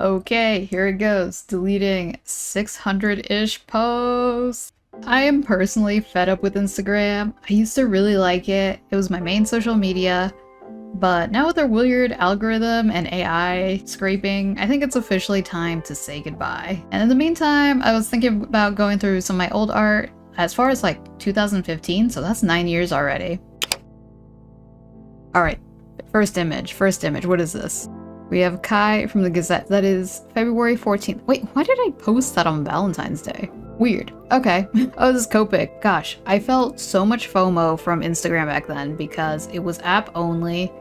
Okay, here it goes. Deleting 600-ish posts. I am personally fed up with Instagram. I used to really like it. It was my main social media. But now with their weird algorithm and AI scraping, I think it's officially time to say goodbye. And in the meantime, I was thinking about going through some of my old art as far as like 2015, so that's 9 years already. Alright, first image, what is this? We have Kai from the Gazette. That is February 14th. Wait, why did I post that on Valentine's Day? Weird. Okay. Oh, this is Copic. Gosh, I felt so much FOMO from Instagram back then because it was app only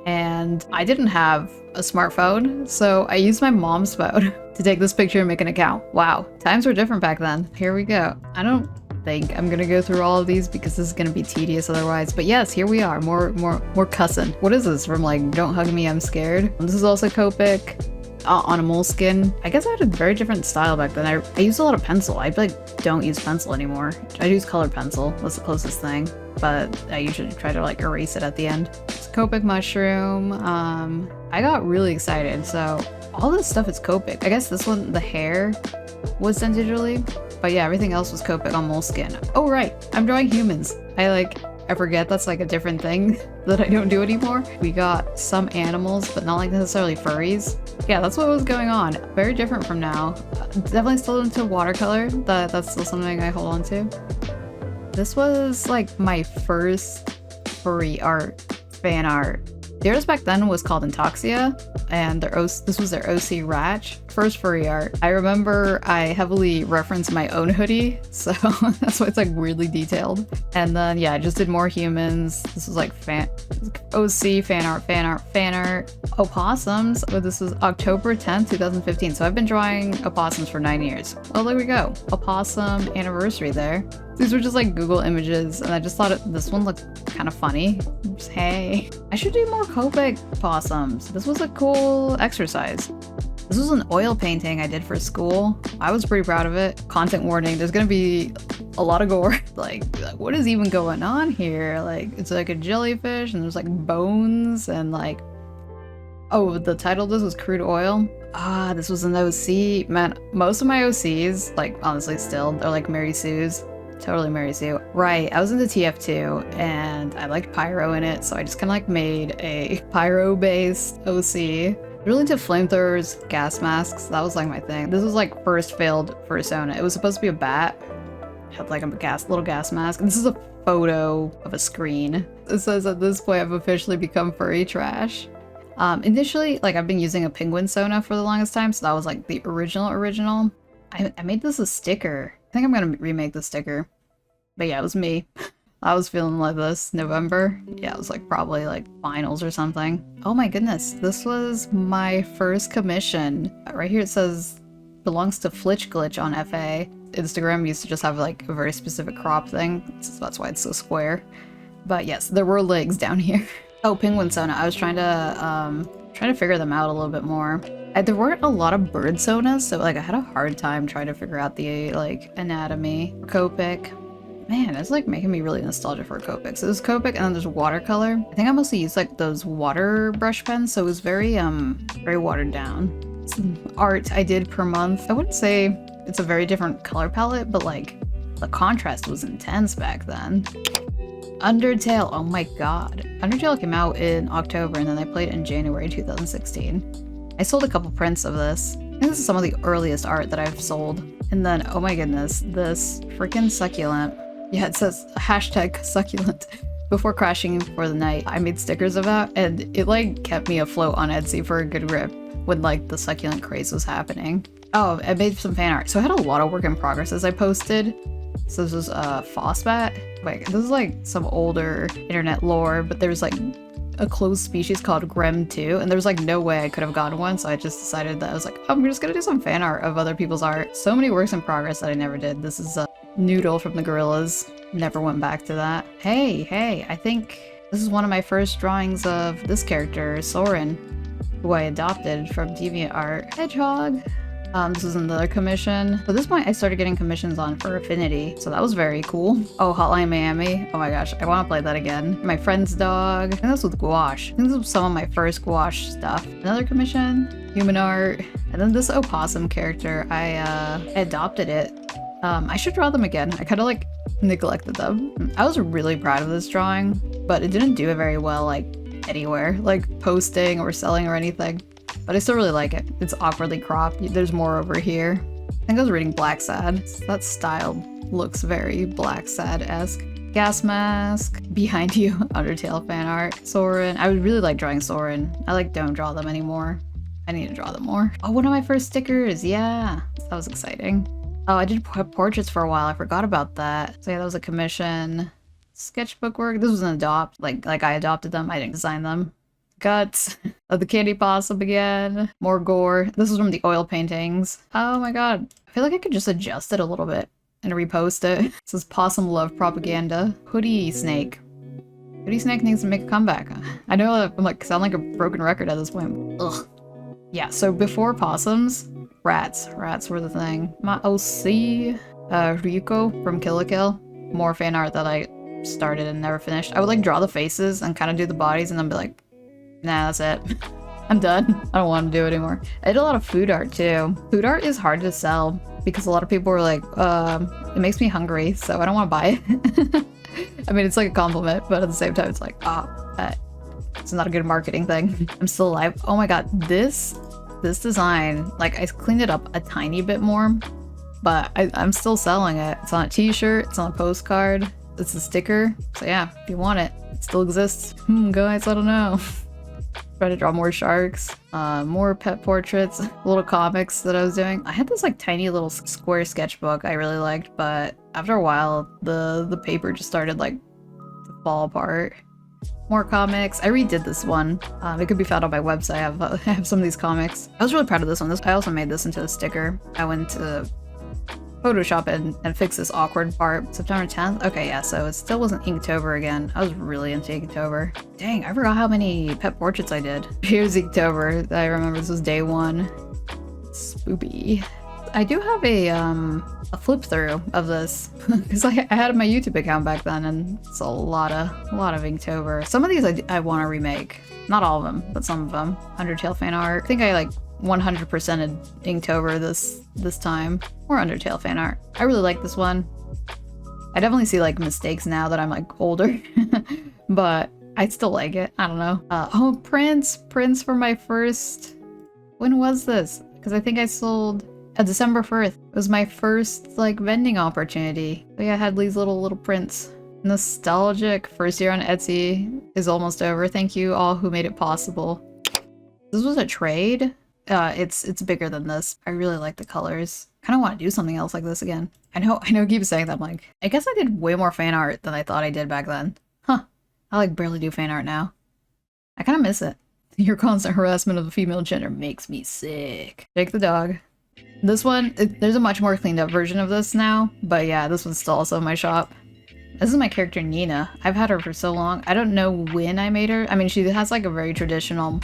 and I didn't have a smartphone, so I used my mom's phone to take this picture and make an account. Wow, times were different back then. Here we go. I don't think I'm gonna go through all of these because this is gonna be tedious otherwise, but yes, here we are. More cussing. What is this from, like, Don't Hug Me, I'm Scared? This is also Copic. On a Moleskine. I guess I had a very different style back then. I used a lot of pencil. I like don't use pencil anymore. I use colored pencil. That's the closest thing. But I usually try to like erase it at the end. It's Copic Mushroom. I got really excited. So all this stuff is Copic. I guess this one, the hair was done digitally. But yeah, everything else was Copic on Moleskine. Oh right, I'm drawing humans. I forget that's like a different thing that I don't do anymore. We got some animals, but not like necessarily furries. Yeah, that's what was going on. Very different from now. Definitely still into watercolor. That's still something I hold on to. This was like my first furry art, fan art. The artist back then was called Intoxia, and this was their OC Ratch. First furry art. I remember I heavily referenced my own hoodie, so that's why it's like weirdly detailed. And then yeah, I just did more humans. This was like OC fan art. Opossums. Oh, this was October 10th, 2015. So I've been drawing opossums for 9 years. Oh, there we go. Opossum anniversary there. These were just like Google images, and I just thought this one looked kind of funny. Just, hey, I should do more Copic possums. This was a cool exercise. This was an oil painting I did for school. I was pretty proud of it. Content warning, there's gonna be a lot of gore. Like what is even going on here? Like, it's like a jellyfish, and there's like bones, and like, oh, the title of this was Crude Oil. Ah, this was an OC. Man, most of my OCs, like honestly still, they're like Mary Sue's. Totally Mary Sue. Right, I was into TF2 and I liked Pyro in it, so I just kind of like made a Pyro-based OC. Really into flamethrowers, gas masks, that was like my thing. This was like first failed Fursona. It was supposed to be a bat. It had like a little gas mask. And this is a photo of a screen. It says at this point I've officially become furry trash. Initially, like I've been using a penguin Sona for the longest time, so that was like the original. I made this a sticker. I think I'm gonna remake the sticker. But yeah, it was me. I was feeling like this November. Yeah, it was like probably like finals or something. Oh my goodness, this was my first commission. Right here it says belongs to Flitch Glitch on FA. Instagram used to just have like a very specific crop thing, so that's why it's so square. But yes, there were legs down here. Oh, Penguin Sona. I was trying to figure them out a little bit more. There weren't a lot of bird sonas, so like I had a hard time trying to figure out the like anatomy. Copic. Man, it's like making me really nostalgic for Copic. So there's Copic and then there's watercolor. I think I mostly used like those water brush pens, so it was very watered down. Some art I did per month. I wouldn't say it's a very different color palette, but like the contrast was intense back then. Undertale, oh my god. Undertale came out in October and then I played it in January 2016. I sold a couple prints of this. I think this is some of the earliest art that I've sold. And then, oh my goodness, this freaking succulent. Yeah, it says hashtag succulent. Before crashing for the night, I made stickers of that, and it like kept me afloat on Etsy for a good rip when like the succulent craze was happening. Oh, I made some fan art. So I had a lot of work in progress as I posted. So this was Fosbat. Like, this is like some older internet lore, but there was like a closed species called Grem 2, and there was like no way I could have gotten one, so I just decided that I was like, oh, I'm just gonna do some fan art of other people's art. So many works in progress that I never did. This is Noodle from the Gorillas. Never went back to that. Hey, I think this is one of my first drawings of this character, Soren, who I adopted from DeviantArt. Hedgehog. This was another commission. At this point, I started getting commissions on for Affinity, so that was very cool. Oh, Hotline Miami. Oh my gosh, I want to play that again. My friend's dog. I think this was gouache. I think this was some of my first gouache stuff. Another commission. Human art. And And then this opossum character, I adopted it. I should draw them again. I kind of like neglected them. I was really proud of this drawing, but it didn't do it very well like anywhere, like posting or selling or anything. But I still really like it. It's awkwardly cropped. There's more over here. I think I was reading Black Sad. That style looks very Black Sad-esque. Gas mask behind you. Undertale fan art. Soren. I would really like drawing Soren. I like don't draw them anymore. I need to draw them more. Oh, one of my first stickers. Yeah, that was exciting. Oh, I did portraits for a while. I forgot about that. So yeah, that was a commission. Sketchbook work. This was an adopt. Like I adopted them. I didn't design them. Guts of the candy possum again. More gore. This is from the oil paintings. Oh my god. I feel like I could just adjust it a little bit and repost it. This is Possum Love Propaganda. Hoodie Snake. Hoodie Snake needs to make a comeback. I know I'm like sound like a broken record at this point. Ugh. Yeah, so before possums, rats. Rats were the thing. My OC, Ryuko from Kill la Kill. More fan art that I started and never finished. I would like draw the faces and kind of do the bodies and then be like, nah, that's it. I'm done. I don't want to do it anymore. I did a lot of food art too. Food art is hard to sell because a lot of people were like, it makes me hungry, so I don't want to buy it. I mean, it's like a compliment, but at the same time, it's like, it's not a good marketing thing. I'm still alive. Oh my god, this design, like I cleaned it up a tiny bit more, but I'm still selling it. It's on a t-shirt, it's on a postcard, it's a sticker. So yeah, if you want it, it still exists. Guys, I don't know. Try to draw more sharks, more pet portraits, little comics that I was doing. I had this like tiny little square sketchbook I really liked, but after a while, the paper just started like to fall apart. More comics. I redid this one. It could be found on my website. I have some of these comics. I was really proud of this one. I also made this into a sticker. I went to Photoshop and fix this awkward part. September 10th? Okay, yeah, so it still wasn't Inktober again. I was really into Inktober. Dang, I forgot how many pet portraits I did. Here's Inktober. I remember this was day one. Spoopy. I do have a flip through of this because I had my YouTube account back then, and it's a lot of Inktober. Some of these I want to remake. Not all of them, but some of them. Undertale fan art. I think I like 100%ed Inktober this time. Or Undertale fan art. I really like this one. I definitely see like mistakes now that I'm like older, but I still like it. I don't know. Oh, Prince for my first. When was this? Because I think I sold. December 1st. It was my first like vending opportunity. But yeah, I had these little prints. Nostalgic. First year on Etsy is almost over. Thank you all who made it possible. This was a trade. It's bigger than this. I really like the colors. Kind of want to do something else like this again. I know I keep saying that. I'm like, I guess I did way more fan art than I thought I did back then. Huh. I like barely do fan art now. I kind of miss it. Your constant harassment of the female gender makes me sick. Jake the dog. This one, there's a much more cleaned up version of this now, but yeah, this one's still also in my shop. This is my character Nina. I've had her for so long. I don't know when I made her. I mean, she has like a very traditional,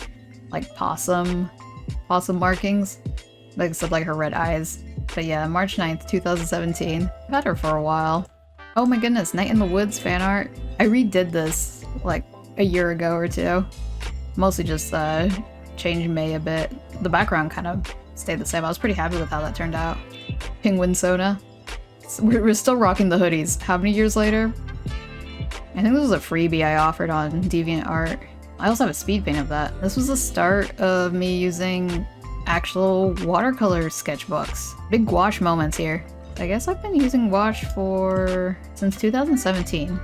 like possum markings, like, except like her red eyes. But yeah, March 9th, 2017. I've had her for a while. Oh my goodness, Night in the Woods fan art. I redid this like a year ago or two. Mostly just changed May a bit. The background kind of stayed the same. I was pretty happy with how that turned out. Penguin Sona. We're still rocking the hoodies. How many years later? I think this was a freebie I offered on DeviantArt. I also have a speed paint of that. This was the start of me using actual watercolor sketchbooks. Big gouache moments here. I guess I've been using gouache since 2017.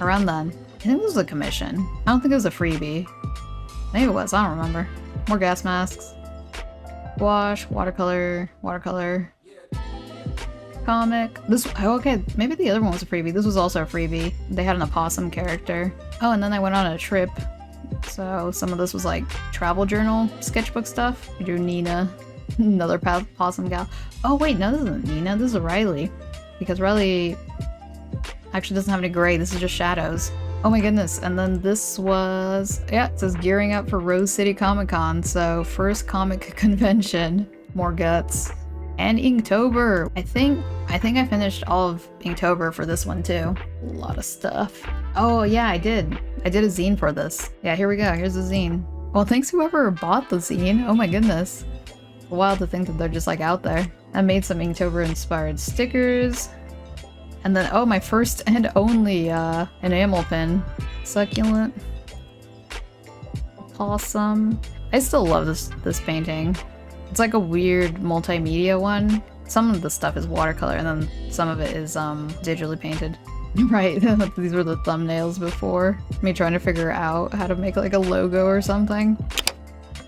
Around then. I think this was a commission. I don't think it was a freebie. Maybe it was, I don't remember. More gas masks. Gouache, watercolor. Comic. Okay, maybe the other one was a freebie. This was also a freebie. They had an opossum character. Oh, and then I went on a trip. So some of this was like travel journal, sketchbook stuff. I drew Nina, another possum gal. Oh wait, no, this isn't Nina, this is Riley. Because Riley actually doesn't have any gray, this is just shadows. Oh my goodness, and then this was, yeah, it says gearing up for Rose City Comic Con, so first comic convention. More guts. And Inktober. I think I finished all of Inktober for this one too. A lot of stuff. Oh yeah, I did a zine for this. Yeah, here we go, here's the zine. Well, thanks whoever bought the zine. Oh my goodness. Wild to think that they're just like out there. I made some Inktober inspired stickers. And then, oh, my first and only enamel pin. Succulent. Possum. I still love this painting. It's like a weird multimedia one. Some of the stuff is watercolor and then some of it is digitally painted. Right, these were the thumbnails before. Me trying to figure out how to make like a logo or something.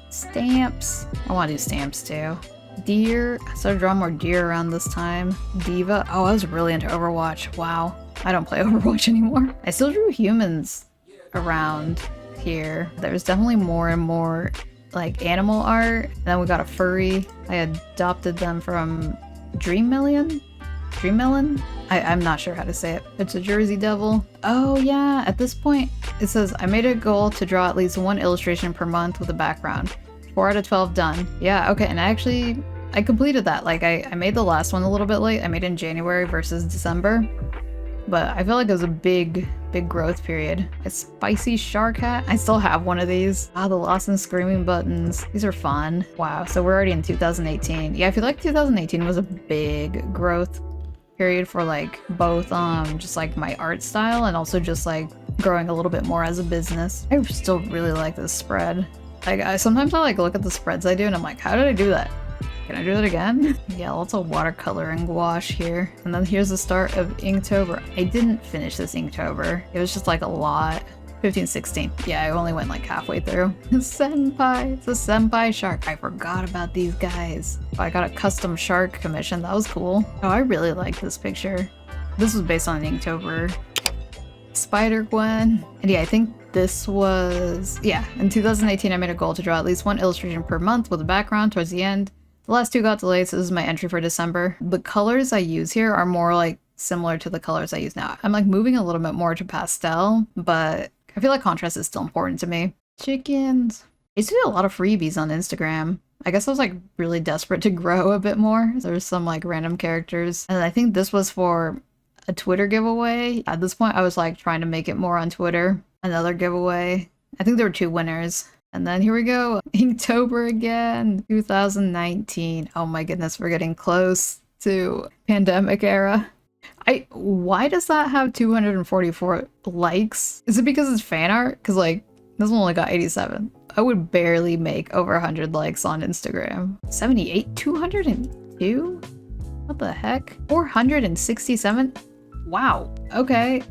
Stamps. I want to do stamps too. Deer. I started drawing more deer around this time. Diva. Oh, I was really into Overwatch. Wow. I don't play Overwatch anymore. I still drew humans around here. There's definitely more and more like animal art. And then we got a furry. I adopted them from Dreammelon? I'm not sure how to say it. It's a Jersey Devil. Oh yeah, at this point it says I made a goal to draw at least one illustration per month with a background. 4 out of 12 done. Yeah, okay, and I completed that. Like I made the last one a little bit late. I made it in January versus December. But I feel like it was a big growth period. A spicy shark hat. I still have one of these. Ah, the Lost and Screaming buttons. These are fun. Wow, so we're already in 2018. Yeah, I feel like 2018 was a big growth period for like both just like my art style and also just like growing a little bit more as a business. I still really like this spread. Like sometimes I like look at the spreads I do and I'm like, how did I do that? Can I do that again? Yeah, lots of watercolor and gouache here. And then here's the start of Inktober. I didn't finish this Inktober. It was just like a lot. 15, 16. Yeah, I only went like halfway through. Senpai. It's a senpai shark. I forgot about these guys. Oh, I got a custom shark commission. That was cool. Oh, I really like this picture. This was based on Inktober. Spider-Gwen. And yeah, I think this was... Yeah, in 2018 I made a goal to draw at least one illustration per month with a background towards the end. The last two got delayed, so this is my entry for December. The colors I use here are more like similar to the colors I use now. I'm like moving a little bit more to pastel, but I feel like contrast is still important to me. Chickens. I used to do a lot of freebies on Instagram. I guess I was like really desperate to grow a bit more. There's some like random characters. And I think this was for a Twitter giveaway. At this point, I was like trying to make it more on Twitter. Another giveaway. I think there were 2 winners. And then here we go, Inktober again, 2019. Oh my goodness, we're getting close to pandemic era. Why does that have 244 likes? Is it because it's fan art? Because like, this one only got 87. I would barely make over 100 likes on Instagram. 78? 202? What the heck? 467? Wow, okay.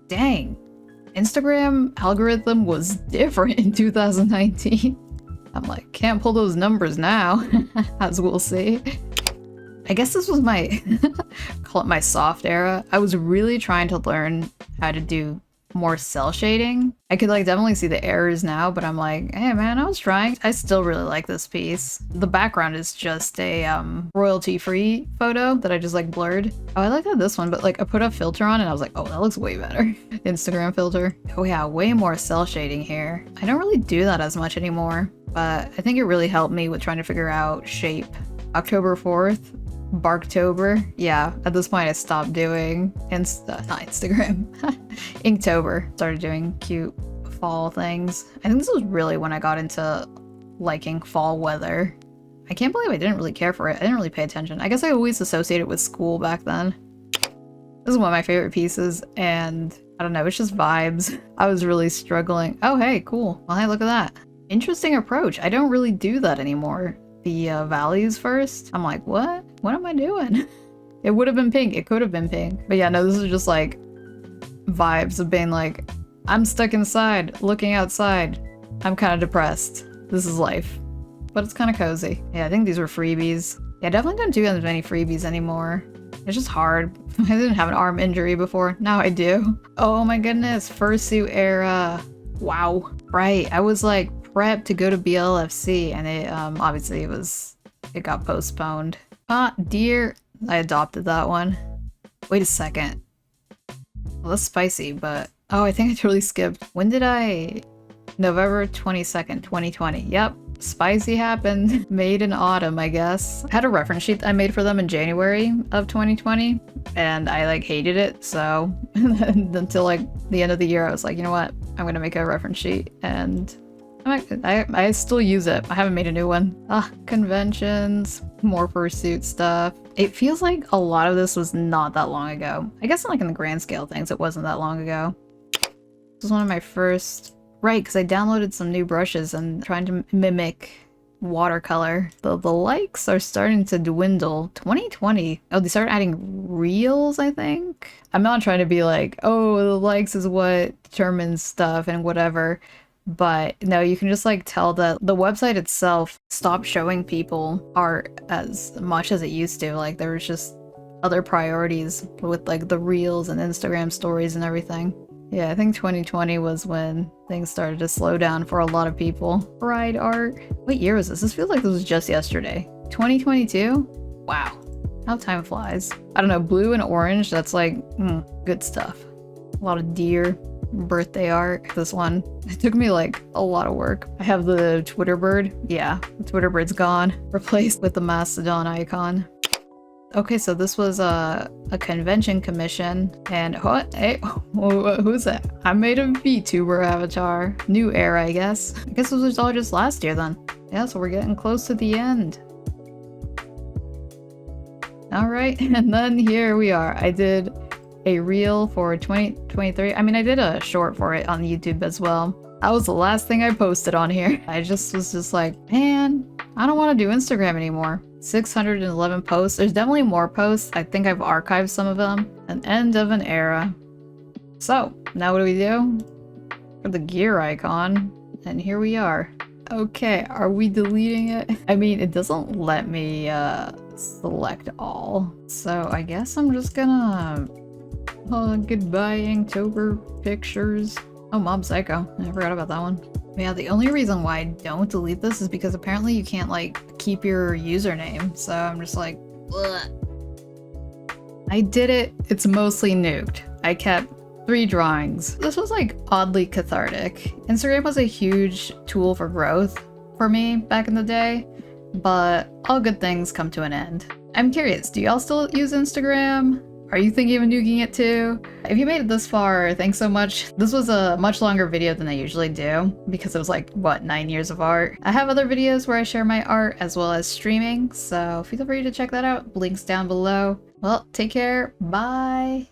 Dang. Instagram algorithm was different in 2019. I'm like, can't pull those numbers now, as we'll see. I guess this was my, call it my soft era. I was really trying to learn how to do more cell shading. I could like definitely see the errors now, but I'm like, hey man, I was trying. I still really like this piece. The background is just a royalty-free photo that I just like blurred. Oh, I like that this one, but like I put a filter on and I was like, oh, that looks way better. Instagram filter. Oh yeah, way more cell shading here. I don't really do that as much anymore, but I think it really helped me with trying to figure out shape. October 4th. Barktober. Yeah, at this point I stopped doing not Instagram. Inktober. Started doing cute fall things. I think this was really when I got into liking fall weather. I can't believe I didn't really care for it. I didn't really pay attention. I guess I always associated it with school back then. This is one of my favorite pieces and I don't know, it's just vibes. I was really struggling. Oh hey, cool. Well hey, look at that. Interesting approach. I don't really do that anymore. The values first. I'm like, what? What am I doing? It would have been pink. It could have been pink. But yeah, no, this is just like vibes of being like, I'm stuck inside, looking outside. I'm kind of depressed. This is life. But it's kind of cozy. Yeah, I think these were freebies. Yeah, I definitely don't do as many freebies anymore. It's just hard. I didn't have an arm injury before. Now I do. Oh my goodness, fursuit era. Wow. Right, I was like, prepped to go to BLFC and it obviously it got postponed. Ah, deer. I adopted that one. Wait a second. Well, that's spicy, but oh, I think I totally skipped. When did I? November 22nd, 2020. Yep, spicy happened. Made in autumn, I guess. I had a reference sheet I made for them in January of 2020 and I like hated it, so until like the end of the year I was like, you know what, I'm gonna make a reference sheet, and I still use it. I haven't made a new one. Conventions, more fursuit stuff. It feels like a lot of this was not that long ago. I guess like in the grand scale of things, it wasn't that long ago. This was one of my first... Right, because I downloaded some new brushes and trying to mimic watercolor. The likes are starting to dwindle. 2020. Oh, they started adding reels, I think? I'm not trying to be like, oh, the likes is what determines stuff and whatever. But no, you can just like tell that the website itself stopped showing people art as much as it used to. Like there was just other priorities with like the reels and Instagram stories and everything. Yeah, I think 2020 was when things started to slow down for a lot of people. Pride art. What year was this? This feels like this was just yesterday. 2022? Wow. How time flies. I don't know, blue and orange, that's like, good stuff. A lot of deer. Birthday art. This one, it took me like a lot of work. I have the Twitter bird. Yeah, the Twitter bird's gone. Replaced with the Mastodon icon. Okay, so this was a convention commission, and what? Hey, who's that? I made a VTuber avatar. New era, I guess. I guess this was all just last year then. Yeah, so we're getting close to the end. Alright, and then here we are. I did a reel for 2023. I mean, I did a short for it on YouTube as well. That was the last thing I posted on here. I just was just like, man, I don't want to do Instagram anymore. 611 posts. There's definitely more posts. I think I've archived some of them. An end of an era. So, now what do we do? For the gear icon. And here we are. Okay, are we deleting it? I mean, it doesn't let me select all. So I guess I'm just gonna... goodbye Inktober pictures. Oh, Mob Psycho. I forgot about that one. Yeah, the only reason why I don't delete this is because apparently you can't, like, keep your username. So I'm just like, ugh. I did it. It's mostly nuked. I kept 3 drawings. This was, like, oddly cathartic. Instagram was a huge tool for growth for me back in the day, but all good things come to an end. I'm curious, do y'all still use Instagram? Are you thinking of nuking it too? If you made it this far, thanks so much. This was a much longer video than I usually do because it was like, what, 9 years of art. I have other videos where I share my art as well as streaming, so feel free to check that out. Links down below. Well, take care. Bye.